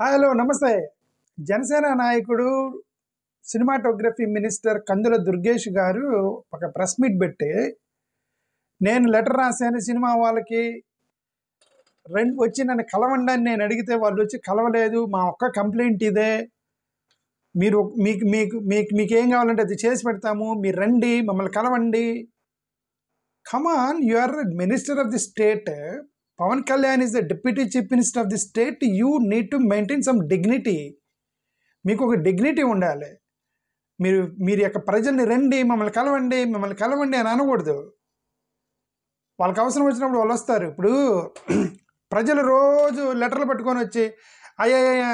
Hello నమస్తే. జనసేన నాయకుడు, cinematography minister కందుల దుర్గేష్ గారు ఒక ప్రెస్ మీట్ పెట్టి, నేను లెటర్ రాశాను సినిమా వాళ్ళకి, వచ్చి నన్ను కలవండి అని నేను అడిగితే వాళ్ళు వచ్చి కలవలేదు, మా ఒక్క కంప్లైంట్ ఇదే, మీరు మీకు మీకు మీకు మీకేం కావాలంటే అది చేసి పెడతాము, మీరు రండి, మమ్మల్ని కలవండి. Come on, you are minister of the state. Pawan Kalyan is the deputy chief minister of the state. You need to maintain some dignity. మీకు ఒక డిగ్నిటీ ఉండాలి. మీరు యొక్క ప్రజల్ని రండి, మమ్మల్ని కలవండి అని అనకూడదు. వాళ్ళకి అవసరం వచ్చినప్పుడు వాళ్ళు వస్తారు. ఇప్పుడు ప్రజలు రోజు లెటర్లు పట్టుకొని వచ్చి, అయ్యా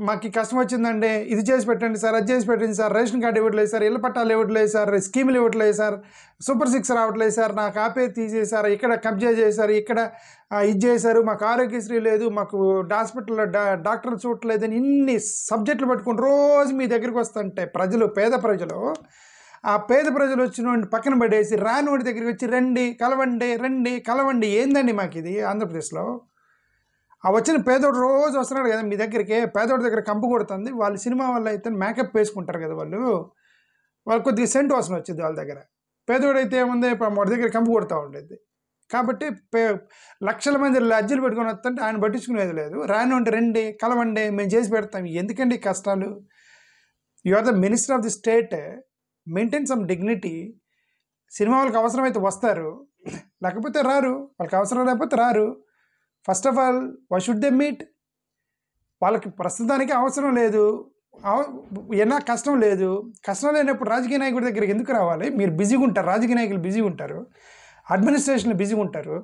మాకు కష్టం వచ్చిందండి, ఇది చేసి పెట్టండి సార్, అది చేసి పెట్టండి సార్, రేషన్ కార్డు ఇవ్వట్లేదు సార్, ఇళ్ళ పట్టాలు ఇవ్వట్లేదు సార్, స్కీములు ఇవ్వట్లేదు సార్, సూపర్ సిక్స్ రావట్లేదు సార్, నాకు ఆపే తీసేశారు, ఇక్కడ కబ్జా చేశారు, ఇక్కడ ఇది చేశారు, మాకు ఆరోగ్యశ్రీ లేదు, మాకు హాస్పిటల్లో డాక్టర్లు చూడట్లేదని ఇన్ని సబ్జెక్టులు పట్టుకుని రోజు మీ దగ్గరికి వస్తుంటే ప్రజలు, పేద ప్రజలు, ఆ పేద ప్రజలు వచ్చిన పక్కన పడేసి రానివాడి దగ్గరికి వచ్చి రండి కలవండి. ఏందండి మాకు ఇది ఆంధ్రప్రదేశ్లో? ఆ వచ్చిన పేదోడు రోజు వస్తున్నాడు కదా మీ దగ్గరికి, పేదోడి దగ్గర కంపు కొడుతుంది. వాళ్ళు సినిమా వాళ్ళు అయితే మేకప్ వేసుకుంటారు కదా, వాళ్ళు కొద్దిగా సెంట్ వాసన వచ్చింది వాళ్ళ దగ్గర. పేదోడైతే ఏముంది, వాడి దగ్గర కంపు కొడుతూ ఉండేది. కాబట్టి లక్షల మంది అజ్జలు పెట్టుకొని వస్తుంటే ఆయన పట్టించుకునేది లేదు. రానివ్వండి, రండి, కలవండి, మేము చేసి పెడతాం. ఎందుకండి కష్టాలు? You are the minister of the state, maintain some dignity. Cinema వాళ్ళకి అవసరమైతే వస్తారు, లేకపోతే రారు. వాళ్ళకి అవసరం లేకపోతే రారు. First of all, why should they meet? వాళ్ళకి ప్రస్తుతానికి అవసరం లేదు, ఏనా కష్టం లేదు. కష్టం లేనప్పుడు రాజకీయ నాయకుడి దగ్గరికి ఎందుకు రావాలి? మీరు బిజీగా ఉంటారు, రాజకీయ నాయకులు బిజీగా ఉంటారు, అడ్మినిస్ట్రేషన్లు బిజీగా ఉంటారు,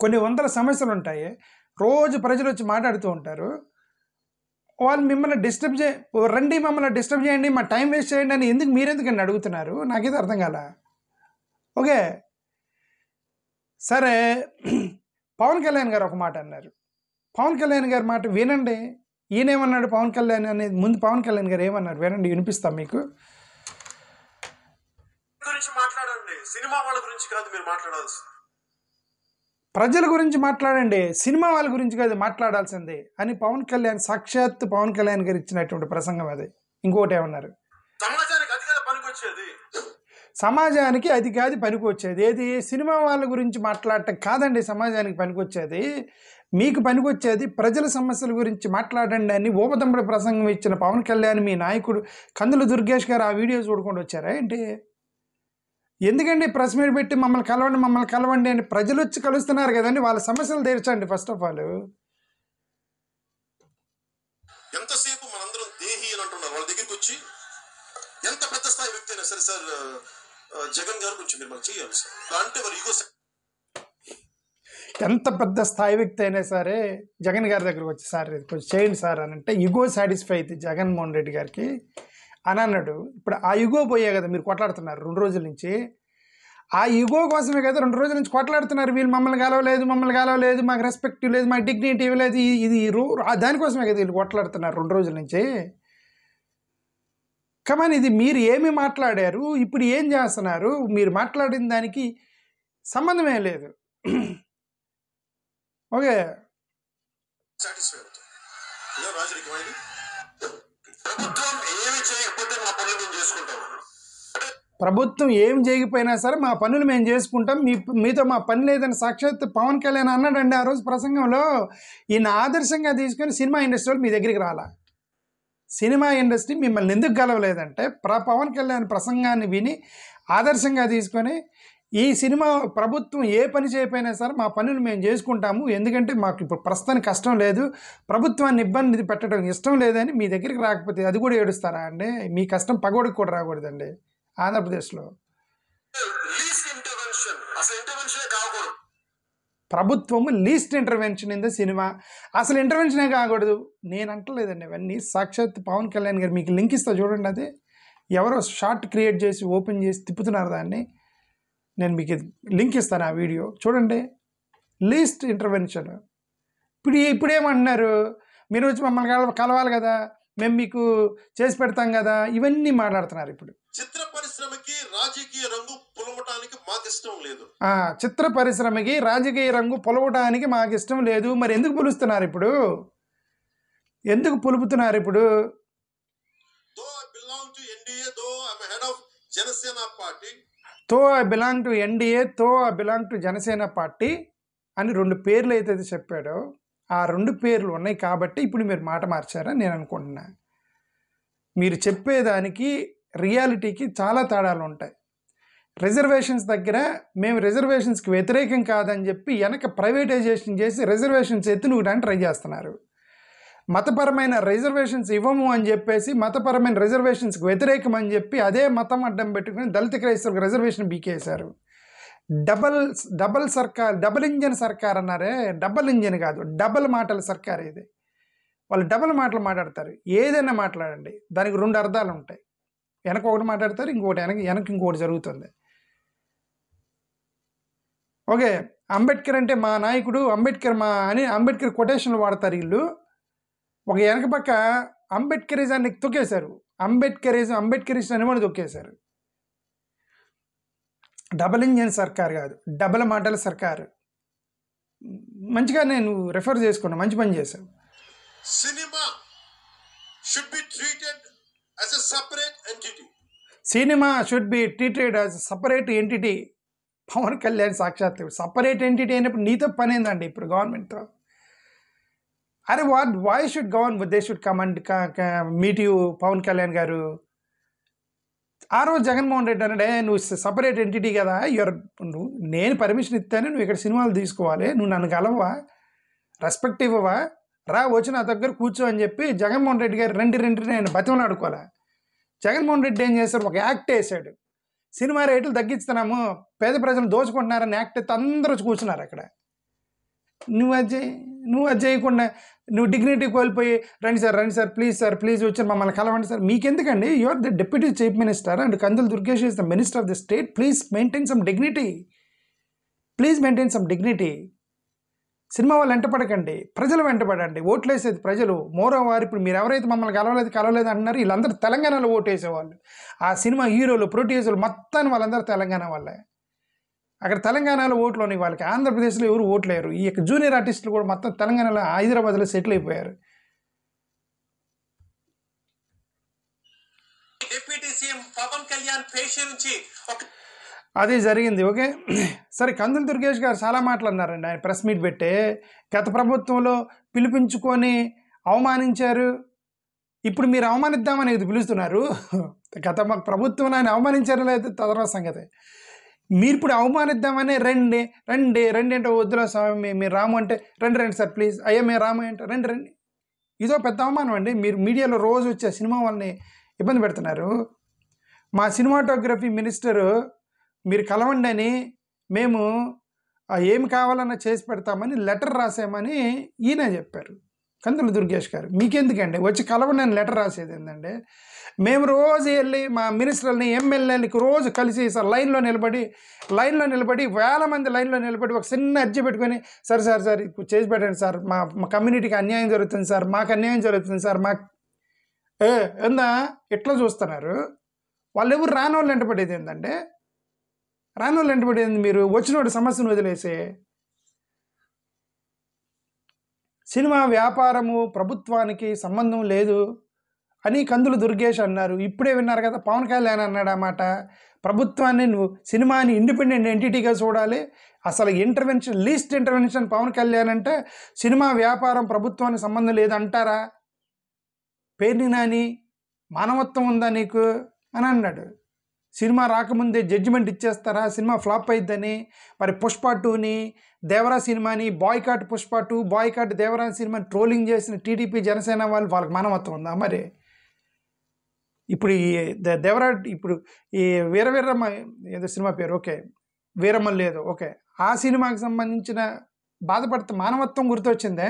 కొన్ని వందల సమస్యలు ఉంటాయి, రోజు ప్రజలు వచ్చి మాట్లాడుతూ ఉంటారు. వాళ్ళు మిమ్మల్ని రండి, మమ్మల్ని డిస్టర్బ్ చేయండి, మా టైం వేస్ట్ చేయండి అని మీరెందుకని అడుగుతున్నారు? నాకైతే అర్థం కాల. ఓకే, సరే. పవన్ కళ్యాణ్ గారు ఒక మాట అన్నారు. పవన్ కళ్యాణ్ గారి మాట వినండి. ఈయనేమన్నాడు పవన్ కళ్యాణ్ అనేది? ముందు పవన్ కళ్యాణ్ గారు ఏమన్నారు వినండి, వినిపిస్తాం మీకు. సినిమా వాళ్ళ గురించి కాదు మీరు మాట్లాడాల్సింది, ప్రజల గురించి మాట్లాడండి, సినిమా వాళ్ళ గురించి కాదు మాట్లాడాల్సింది అని పవన్ కళ్యాణ్, సాక్షాత్ పవన్ కళ్యాణ్ గారు ఇచ్చినటువంటి ప్రసంగం అది. ఇంకోటి ఏమన్నారు? సమాజానికి అది కాదు పనికి వచ్చేది. ఏది? సినిమా వాళ్ళ గురించి మాట్లాడటం కాదండి సమాజానికి పనికొచ్చేది. మీకు పనికొచ్చేది ప్రజల సమస్యల గురించి మాట్లాడండి అని ఊపదంబడి ప్రసంగం ఇచ్చిన పవన్ కళ్యాణ్, మీ నాయకుడు కందుల దుర్గేష్ గారు ఆ వీడియో చూడకుండా వచ్చారా ఏంటి? ఎందుకండి ప్రెస్ మీట్ పెట్టి మమ్మల్ని కలవండి అని? ప్రజలు వచ్చి కలుస్తున్నారు కదండి, వాళ్ళ సమస్యలు తీర్చండి ఫస్ట్ ఆఫ్ ఆల్. ఎంతసేపు మనందరం దేహి అని అంటున్నారు, వాళ్ళ దగ్గరికి వచ్చి ఎంత పెద్ద స్థాయి వ్యక్తి అయినా సరే, సార్ జగన్ గారు కొంచెం మీరు మాకు చేయాలి సార్ అంటే వారు ఈగో. ఎంత పెద్ద స్థాయి వ్యక్తి అయినా సరే జగన్ గారి దగ్గరకు వచ్చి, సార్ కొంచెం చేయండి సార్ అని అంటే ఈగో సాటిస్ఫై అయితే జగన్మోహన్ రెడ్డి గారికి అని అన్నాడు. ఇప్పుడు ఆ ఈగో పోయే కదా మీరు కొట్లాడుతున్నారు 2 రోజుల నుంచి. ఆ ఈగో కోసమే కదా 2 రోజుల నుంచి కొట్లాడుతున్నారు. వీళ్ళు మమ్మల్ని కలవలేదు, మాకు రెస్పెక్ట్ లేదు, మాకు డిగ్నిటీ ఇవ్వలేదు, ఇది దానికోసమే కదా వీళ్ళు కొట్లాడుతున్నారు 2 రోజుల నుంచి. కమాన్, ఇది మీరు ఏమి మాట్లాడారు, ఇప్పుడు ఏం చేస్తున్నారు? మీరు మాట్లాడిన దానికి సంబంధమే లేదు. ఓకే, ప్రభుత్వం ఏం చేయకపోయినా సరే మా పనులు మేము చేసుకుంటాం, మీతో మా పని లేదని సాక్షాత్ పవన్ కళ్యాణ్ అన్నాడండి ఆ రోజు ప్రసంగంలో. ఈయన ఆదర్శంగా తీసుకొని సినిమా ఇండస్ట్రీ వాళ్ళు మీ దగ్గరికి రాలా. సినిమా ఇండస్ట్రీ మిమ్మల్ని ఎందుకు గెలవలేదంటే పవన్ కళ్యాణ్ ప్రసంగాన్ని విని ఆదర్శంగా తీసుకొని, ఈ సినిమా ప్రభుత్వం ఏ పని చేయకపోయినా సరే మా పనులు మేము చేసుకుంటాము, ఎందుకంటే మాకు ఇప్పుడు ప్రస్తుతానికి కష్టం లేదు, ప్రభుత్వాన్ని ఇబ్బంది పెట్టడం ఇష్టం లేదని మీ దగ్గరికి రాకపోతే అది కూడా ఏడుస్తారా అండి? మీ కష్టం పగోడికి కూడా రాకూడదండి ఆంధ్రప్రదేశ్లో. ప్రభుత్వము least intervention in the cinema. అసలు ఇంటర్వెన్షనే కాకూడదు. నేను అంటలేదండి అవన్నీ, సాక్షాత్ పవన్ కళ్యాణ్ గారు. మీకు లింక్ ఇస్తా చూడండి, అది ఎవరో షార్ట్ క్రియేట్ చేసి ఓపెన్ చేసి తిప్పుతున్నారు దాన్ని. నేను మీకు లింక్ ఇస్తాను, ఆ వీడియో చూడండి. Least intervention. ఇప్పుడు ఏమంటున్నారు? మీరు వచ్చి మమ్మల్ని కలవాలి కదా, మేము మీకు చేసి పెడతాం కదా, ఇవన్నీ మాట్లాడుతున్నారు. ఇప్పుడు చిత్ర పరిశ్రమకి రాజకీయ రంగు పొలవటానికి మాకు ఇష్టం లేదు. చిత్ర పరిశ్రమకి రాజకీయ రంగు పొలవటానికి మాకు ఇష్టం లేదు. మరి ఎందుకు పిలుస్తున్నారు ఇప్పుడు? ఎందుకు పులుపుతున్నారు ఇప్పుడు? Though I belong to NDA, though I'm head of Janasena party, తో ఐ బిలాంగ్ టు ఎన్డీఏ, తో I belong to Janasena party అని 2 పేర్లు అయితే చెప్పాడో ఆ 2 పేర్లు ఉన్నాయి కాబట్టి ఇప్పుడు మీరు మాట మార్చారని నేను అనుకుంటున్నా. మీరు చెప్పేదానికి రియాలిటీకి చాలా తేడాలు ఉంటాయి. రిజర్వేషన్స్ దగ్గర మేము రిజర్వేషన్స్కి వ్యతిరేకం కాదని చెప్పి వెనక ప్రైవేటైజేషన్ చేసి రిజర్వేషన్స్ ఎత్తునుకోవడానికి ట్రై చేస్తున్నారు. మతపరమైన రిజర్వేషన్స్ ఇవ్వము అని చెప్పేసి మతపరమైన రిజర్వేషన్స్కి వ్యతిరేకం అని చెప్పి అదే మతం అడ్డం పెట్టుకుని దళిత క్రైస్తవులకు రిజర్వేషన్ బీకేశారు. డబుల్ ఇంజన్ సర్కార్ అన్నారే, డబుల్ ఇంజన్ కాదు, డబుల్ మాటల సర్కార్ ఇది. వాళ్ళు డబుల్ మాటలు మాట్లాడతారు. ఏదైనా మాట్లాడండి, దానికి 2 అర్థాలు ఉంటాయి. వెనక ఒకటి మాట్లాడతారు, ఇంకోటి వెనక ఇంకోటి జరుగుతుంది. ఓకే, అంబేద్కర్ అంటే మా నాయకుడు, అంబేద్కర్ కొటేషన్లు వాడతారు వీళ్ళు. ఒక వెనక పక్క అంబేద్కరిజాన్ని తొక్కేశారు, అంబేద్కరిస్ట్ అని కూడా తొక్కేశారు. డబుల్ ఇంజన్ సర్కార్ కాదు, డబుల్ మాటల సర్కారు. మంచిగా నేను రెఫర్ చేసుకున్నా, మంచి పని చేశాను. cinema should be treated as a separate entity. Cinema should be treated as separate entity. Pawan Kalyan సాక్షాత్ సపరేట్ ఎంటిటీ అయినప్పుడు నీతో పని ఏందండి ఇప్పుడు గవర్నమెంట్తో? అరే why should they should come and meet you Pawan Kalyan గారు. ఆ రోజు జగన్మోహన్ రెడ్డి అన్నాడే, నువ్వు సపరేట్ ఎంటిటీ కదా, నేను పర్మిషన్ ఇస్తాను, నువ్వు ఇక్కడ సినిమాలు తీసుకోవాలి, నువ్వు నన్ను కలవవా, రెస్పెక్ట్ ఇవ్వవా, రా వచ్చి నా దగ్గర కూర్చో అని చెప్పి జగన్మోహన్ రెడ్డి గారు రెండు నేను బతిమలు ఆడుకోవాలా. జగన్మోహన్ రెడ్డి ఏం చేశారు, ఒక యాక్ట్ వేసాడు, సినిమా రేట్లు తగ్గిస్తున్నాము, పేద ప్రజలు దోచుకుంటున్నారని యాక్ట్ అయితే అందరూ కూర్చున్నారు అక్కడ. నువ్వు అది చేయకుండా నువ్వు డిగ్నిటీ కోల్పోయి రండి సార్ ప్లీజ్ వచ్చి మమ్మల్ని కలవండి సార్. మీకెందుకండి? You are the deputy chief minister and Kandula Durgesh is the minister of the state. Please maintain some dignity. Cinema వాళ్ళు వెంటపడకండి, ప్రజలు వెంటపడండి. ఓట్లేసేది ప్రజలు. మోరోవారు ఇప్పుడు మీరు ఎవరైతే మమ్మల్ని కలవలేదు అంటున్నారు, వీళ్ళందరూ తెలంగాణలో ఓటు వేసేవాళ్ళు. ఆ సినిమా హీరోలు, ప్రొడ్యూసర్లు మొత్తాన్ని వాళ్ళందరూ తెలంగాణ వాళ్ళే. అక్కడ తెలంగాణలో ఓట్లు ఉన్నాయి వాళ్ళకి, ఆంధ్రప్రదేశ్లో ఎవరు ఓట్లేరు. ఈ యొక్క జూనియర్ ఆర్టిస్టులు కూడా మొత్తం తెలంగాణలో, హైదరాబాద్లో సెటిల్ అయిపోయారు. Deputy CM Pawan Kalyan patient నుంచి అది జరిగింది. ఓకే సరే, కందుల దుర్గేష్ గారు చాలా మాట్లాడినారండి ఆయన ప్రెస్ మీట్ పెట్టే. గత ప్రభుత్వంలో పిలిపించుకొని అవమానించారు, ఇప్పుడు మీరు అవమానిద్దామని ఇది పిలుస్తున్నారు. గత ప్రభుత్వం ఆయన అవమానించారో లేదు తర్వాత సంగతి. మీరు ఇప్పుడు అవమానిద్దామని రండి అంటే వద్దులో స్వామి మీరు రాము అంటే రండి సార్ ప్లీజ్, అయ్యా మేము రాము అంటే రండి. ఇదో పెద్ద అవమానం అండి. మీరు మీడియాలో రోజు వచ్చే సినిమా వాళ్ళని ఇబ్బంది పెడుతున్నారు. మా సినిమాటోగ్రఫీ మినిస్టరు మీరు కలవండి అని మేము ఏమి కావాలన్నా చేసి పెడతామని లెటర్ రాసామని ఈయన చెప్పారు కందుల దుర్గేష్ గారు. మీకెందుకండి వచ్చి కలవండి అని లెటర్ రాసేది ఏంటంటే, మేము రోజు వెళ్ళి మా మినిస్టర్లని ఎమ్మెల్యేలకి రోజు కలిసి సార్ లైన్లో నిలబడి వేల మంది లైన్లో నిలబడి ఒక చిన్న అర్జీ పెట్టుకొని సార్ చేసి పెట్టండి సార్, మా కమ్యూనిటీకి అన్యాయం జరుగుతుంది సార్, మాకు అన్యాయం జరుగుతుంది సార్, ఏందా ఎట్లా చూస్తున్నారు. వాళ్ళు ఎవరు రానోళ్ళు వెంటపడేది ఏంటంటే, మీరు వచ్చినోడు సమస్యను వదిలేసే. సినిమా వ్యాపారము ప్రభుత్వానికి సంబంధం లేదు అని కందుల దుర్గేష్ అన్నారు. ఇప్పుడే విన్నారు కదా పవన్ కళ్యాణ్ అన్నాడు ఆ మాట. ప్రభుత్వాన్ని నువ్వు సినిమాని ఇండిపెండెంట్ ఎంటిటీగా చూడాలి. అసలు లీస్ట్ ఇంటర్వెన్షన్ పవన్ కళ్యాణ్ అంటే సినిమా వ్యాపారం ప్రభుత్వానికి సంబంధం లేదు అంటారా? పేర్ని నాని మానవత్వం ఉందా నీకు అని అన్నాడు. సినిమా రాకముందే జడ్జిమెంట్ ఇచ్చేస్తారా సినిమా ఫ్లాప్ అయిద్దని? మరి పుష్ప 2ని, దేవరా సినిమాని బాయ్కాట్, పుష్ప 2 బాయ్కాట్ దేవరా సినిమాని ట్రోలింగ్ చేసిన టీడీపీ జనసేన వాళ్ళకి మానవత్వం ఉందా? మరి ఇప్పుడు ఈ దేవరా, ఇప్పుడు ఈ వీరమ్మ ఏదో సినిమా పేరు, ఓకే వీరమ్మ లేదు, ఓకే ఆ సినిమాకి సంబంధించిన బాధపడితే మానవత్వం గుర్తొచ్చిందే.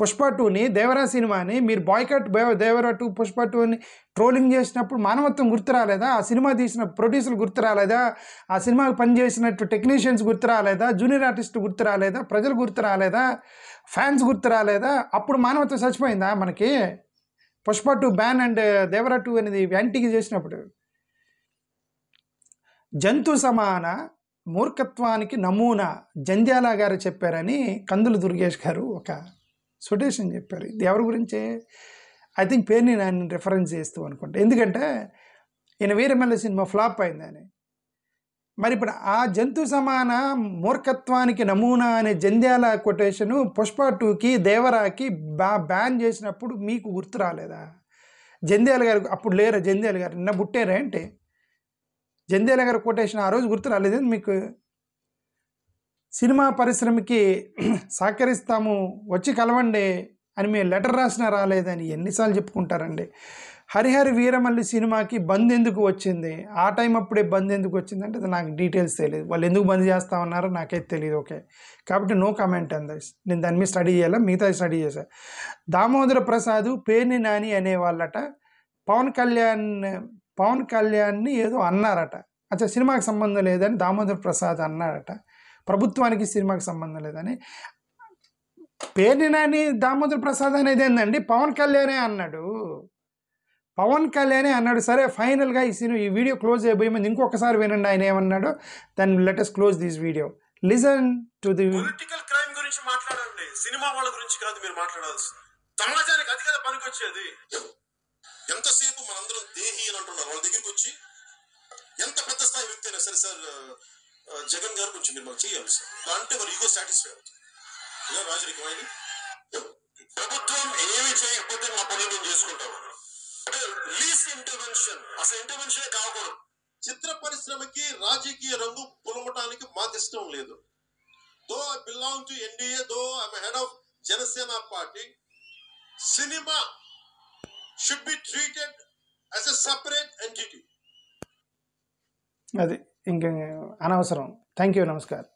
పుష్ప 2ని దేవరా సినిమాని మీరు బాయ్కాట్ దేవరా 2 పుష్ప 2ని ట్రోలింగ్ చేసినప్పుడు మానవత్వం గుర్తు రాలేదా? ఆ సినిమా తీసిన ప్రొడ్యూసర్లు గుర్తు రాలేదా? ఆ సినిమాకి పనిచేసినట్టు టెక్నీషియన్స్ గుర్తు రాలేదా? జూనియర్ ఆర్టిస్ట్ గుర్తు రాలేదా? ప్రజలు గుర్తు రాలేదా? ఫ్యాన్స్ గుర్తు రాలేదా? అప్పుడు మానవత్వం చచ్చిపోయిందా మనకి? పుష్ప 2 బ్యాన్ అండ్ దేవరా 2 అనేది యాంటీకి చేసినప్పుడు జంతు సమాన మూర్ఖత్వానికి నమూనా జంధ్యాల గారు చెప్పారని కందుల దుర్గేష్ గారు ఒక కొటేషన్ చెప్పారు. ఇది ఎవరి గురించి? ఐ థింక్ పేరుని నేను రిఫరెన్స్ చేస్తూ అనుకుంటా. ఎందుకంటే ఈయన వీరమల్లి సినిమా ఫ్లాప్ అయిందని. మరి ఇప్పుడు ఆ జంతు సమాన మూర్ఖత్వానికి నమూనా అనే జంధ్యాల కొటేషను పుష్ప 2కి దేవరాకి బ్యాన్ చేసినప్పుడు మీకు గుర్తు రాలేదా? జంధ్యాల గారు అప్పుడు లేరా? జంధ్యాల గారు నిన్న పుట్టారా ఏంటి? జంధ్యాల గారి కొటేషన్ ఆ రోజు గుర్తు రాలేదని మీకు? సినిమా పరిశ్రమకి సహకరిస్తాము, వచ్చి కలవండి అని మీరు లెటర్ రాసినా రాలేదని ఎన్నిసార్లు చెప్పుకుంటారండి? హరిహర వీరమల్లి సినిమాకి బంద్ ఎందుకు వచ్చింది? ఆ టైం అప్పుడే బంద్ ఎందుకు వచ్చిందంటే అది నాకు డీటెయిల్స్ తెలియదు. వాళ్ళు ఎందుకు బంద్ చేస్తా ఉన్నారో నాకైతే తెలియదు. ఓకే, కాబట్టి నో కామెంట్ ఆన్ దిస్. నేను దాని మీద స్టడీ చేయాలా, మిగతా స్టడీ చేశా. దామోదర ప్రసాద్, పేర్ని నాని అనేవాళ్ళట పవన్ కళ్యాణ్ని ఏదో అన్నారట. అచ్చా, సినిమాకి సంబంధం లేదని దామోదర ప్రసాద్ అన్నారట, ప్రభుత్వానికి సినిమాకి సంబంధం లేదని. పేర్ని నాని దామోదర ప్రసాద్ అనేది ఏందండి? పవన్ కళ్యాణే అన్నాడు. సరే, ఫైనల్గా ఈ వీడియో క్లోజ్ అయిపోయి ముందు ఇంకొకసారి వినండి ఆయన ఏమన్నాడు. Then let us close this video. Listen to the. Political crime గురించి మాట్లాడండి, సినిమా వాళ్ళ గురించి కాదు మీరు మాట్లాడాల్సి. సమాజానికి అది కదా పనికొచ్చేది. ఎంతసేపు మనందరం దేహి అని అంటున్నారు, వాళ్ళ దగ్గరికి వచ్చి ఎంత పెద్ద స్థాయి వ్యక్తి అయినా సరే సార్ జగన్ గారు కొంచెం మీరు మాకు చేయాలి సార్ అంటే వారు ఈగో సాటిస్ఫై అవుతుంది. రాజరికమైంది ప్రభుత్వం ఏమి చేయకపోతే మా పనులు మేము చేసుకుంటాము అంటే లీస్ట్ ఇంటర్వెన్షన్, అసలు ఇంటర్వెన్షన్ కాకూడదు. చిత్ర పరిశ్రమకి రాజకీయ రంగు పులమటానికి మాకు ఇష్టం లేదు. Though I belong to NDA, though I'm head of Janasena party, cinema should be treated as a separate entity. అది ఇంకా అనవసరం. థ్యాంక్ యూ, నమస్కారం.